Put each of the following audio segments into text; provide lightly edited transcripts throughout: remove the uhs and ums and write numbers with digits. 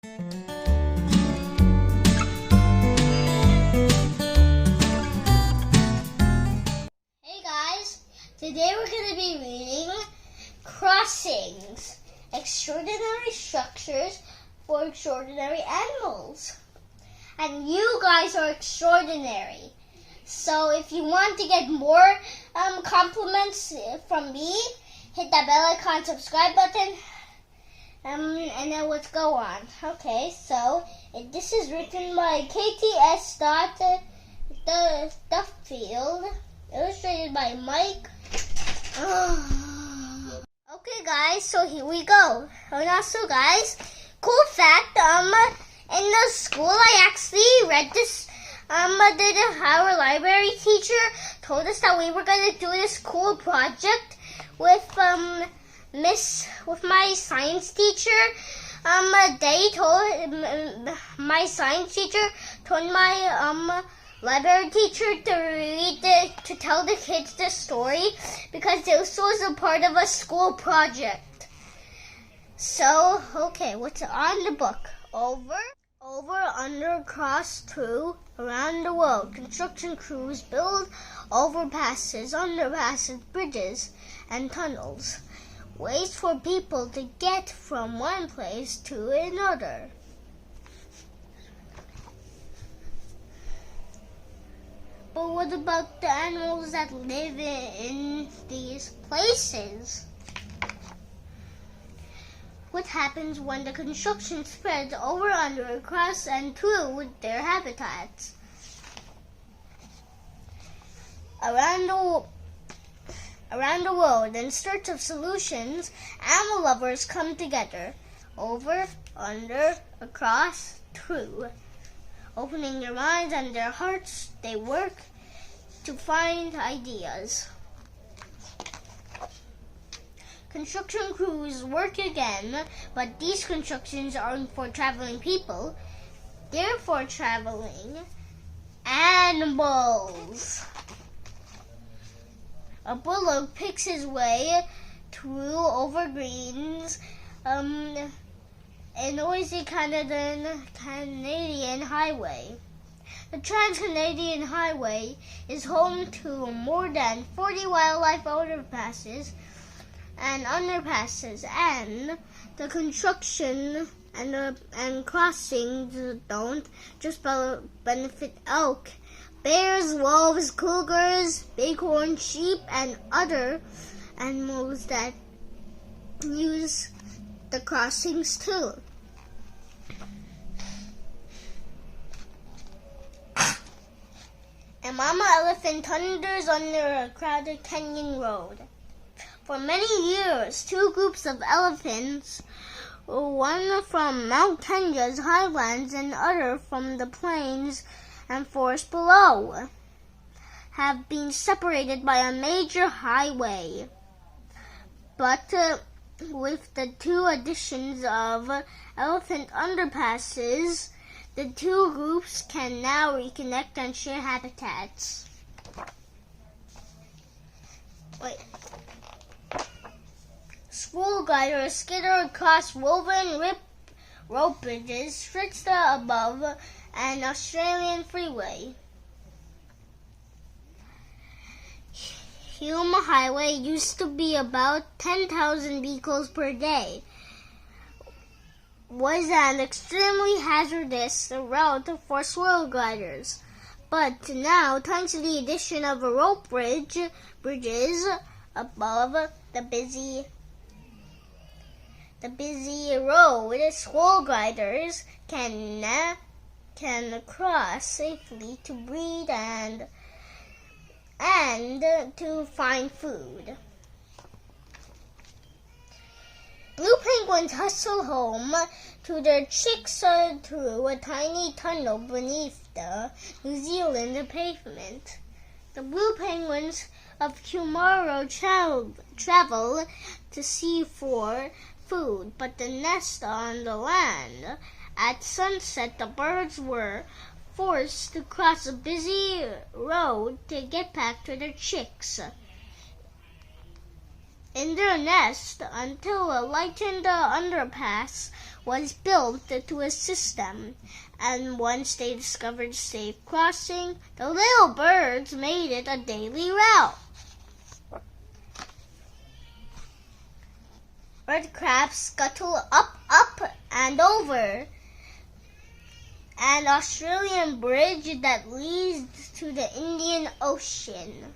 Hey guys, today we're going to be reading Crossings, Extraordinary Structures for Extraordinary Animals. And you guys are extraordinary. So if you want to get more compliments from me, hit that bell icon, subscribe button, and then let's go on. Okay, so this is written by KTS. Duffield, illustrated by Mike. Okay, guys, so here we go. And also, guys, cool fact. In the school, I actually read this. Our library teacher told us that we were going to do this cool project with my science teacher. My science teacher told my library teacher to tell the kids the story because this was a part of a school project. So, okay, what's on the book? Over, under, across, through, around the world. Construction crews build overpasses, underpasses, bridges, and tunnels. Ways for people to get from one place to another. But what about the animals that live in these places? What happens when the construction spreads over, under, across, and through their habitats? Around the world, in search of solutions, animal lovers come together. Over, under, across, through. Opening their minds and their hearts, they work to find ideas. Construction crews work again, but these constructions aren't for traveling people. They're for traveling animals. A bullock picks his way through over greens, a noisy Canadian highway. The Trans-Canadian Highway is home to more than 40 wildlife overpasses and underpasses, and the construction and crossings don't just benefit elk. Bears, wolves, cougars, bighorn sheep, and other animals that use the crossings too. A mama elephant thunders under a crowded canyon road. For many years, two groups of elephants, one from Mount Kenya's highlands and other from the plains and forest below, have been separated by a major highway. But with the two additions of elephant underpasses, the two groups can now reconnect and share habitats. School gliders skitter across woven rope bridges stretched above an Australian freeway. Hume Highway used to be about 10,000 vehicles per day. Was an extremely hazardous route for swirl gliders. But now, thanks to the addition of a rope bridges above the busy road, swirl gliders can cross safely to breed and to find food. Blue penguins hustle home to their chicks through a tiny tunnel beneath the New Zealand pavement. The blue penguins of tomorrow travel to sea for food, but the nest on the land. At sunset, the birds were forced to cross a busy road to get back to their chicks in their nest until a lightened underpass was built to assist them, and once they discovered safe crossing, the little birds made it a daily route. Red crabs scuttle up, and over an Australian bridge that leads to the Indian Ocean.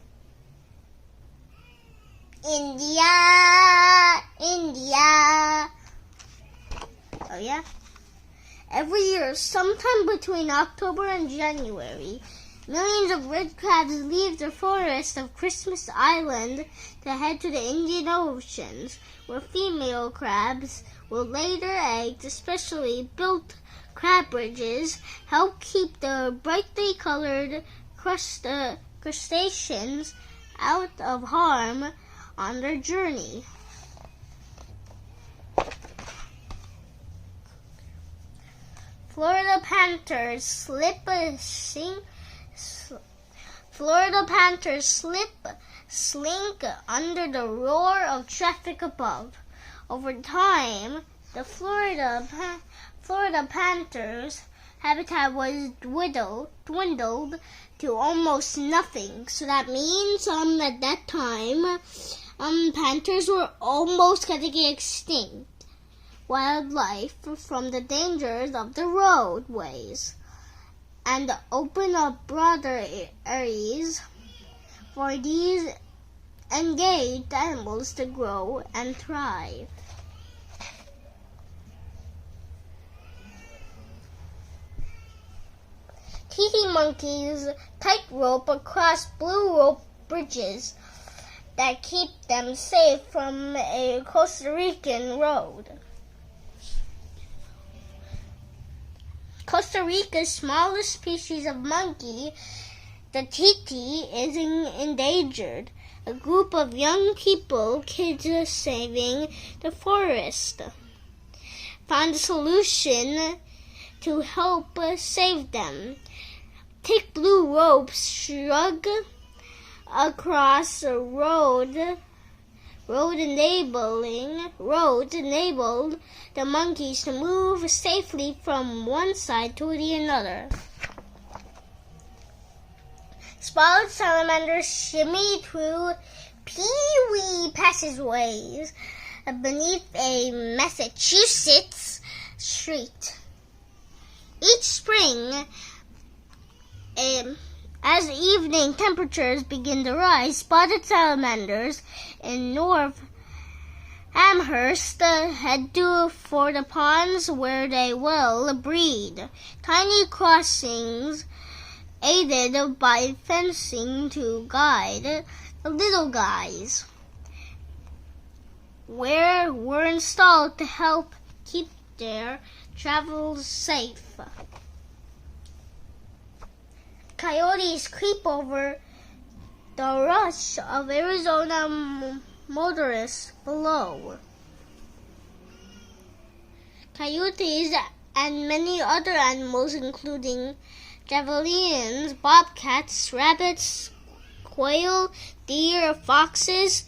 India, India. Oh yeah? Every year, sometime between October and January, millions of red crabs leave the forest of Christmas Island to head to the Indian Oceans, where female crabs will lay their eggs. Especially built crab bridges help keep the brightly colored crustaceans out of harm on their journey. Florida panthers slip slink under the roar of traffic above. Over time, the Florida panther's habitat was dwindled to almost nothing. So that means at that time, panthers were almost getting extinct. Wildlife from the dangers of the roadways and open up broader areas for these engaged animals to grow and thrive. Tiki monkeys tightrope across blue rope bridges that keep them safe from a Costa Rican road. Costa Rica's smallest species of monkey, the titi, is endangered. A group of young people, kids saving the forest, found a solution to help save them. Thick blue ropes shrug across the roads enabled the monkeys to move safely from one side to the other. Spotted salamanders shimmy through pee-wee passageways beneath a Massachusetts street. Each spring, as evening temperatures begin to rise, spotted salamanders in North Amherst head for the ponds where they will breed. Tiny crossings, aided by fencing to guide the little guys, were installed to help keep their travels safe. Coyotes creep over the rush of Arizona motorists below. Coyotes and many other animals, including javelinas, bobcats, rabbits, quail, deer, foxes,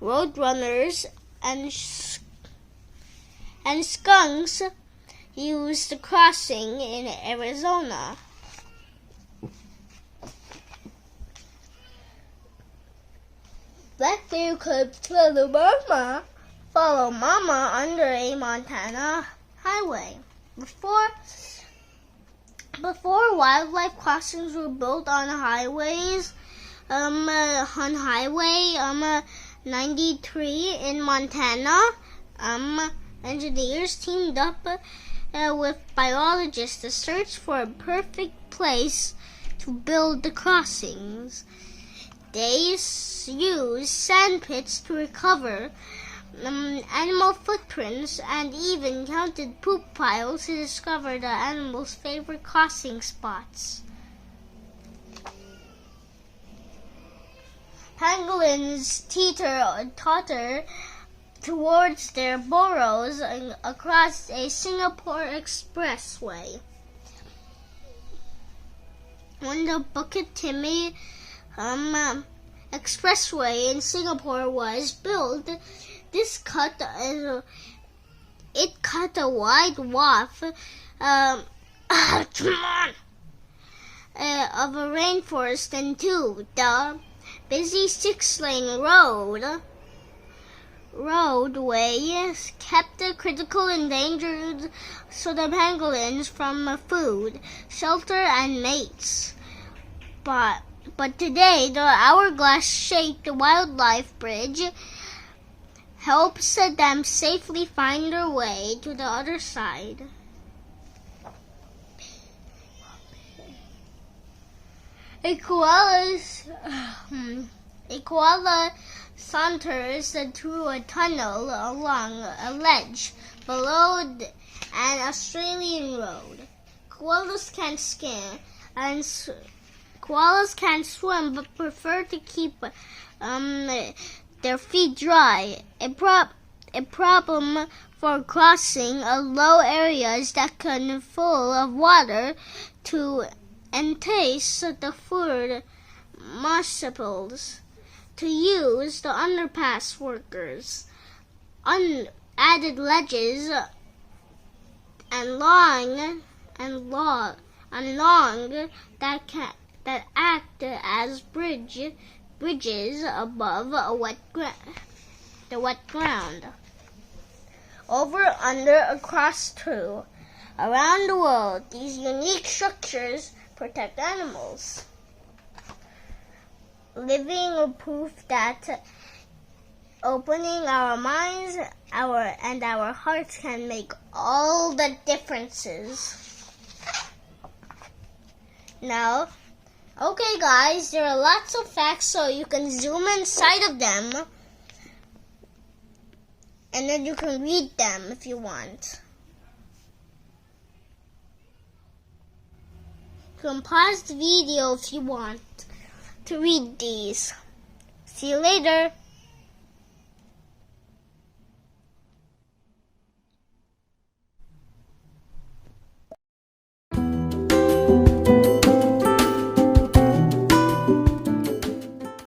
roadrunners, and skunks, use the crossing in Arizona. Black-tailed clips follow Mama under a Montana highway. Before wildlife crossings were built on highways, on Highway 93 in Montana, engineers teamed up with biologists to search for a perfect place to build the crossings. They used sand pits to recover animal footprints and even counted poop piles to discover the animals' favorite crossing spots. Pangolins totter towards their burrows across a Singapore expressway. When the Bukit Timah expressway in Singapore was built, this cut It cut a wide swath of a rainforest in two. The busy six-lane roadway kept the critical endangered soda pangolins from food, shelter, and mates. But today, the hourglass-shaped wildlife bridge helps them safely find their way to the other side. A koala saunters through a tunnel along a ledge below an Australian road. Koalas can swim but prefer to keep their feet dry. A problem for crossing low areas that can full of water to entice the food marsupials to use the underpass workers. Added ledges and long that act as bridges above the wet ground. Over, under, across, through, around the world, these unique structures protect animals. Living proof that opening our minds and our hearts can make all the differences. Now, okay guys, there are lots of facts, so you can zoom inside of them and then you can read them if you want. You can pause the video if you want to read these. See you later.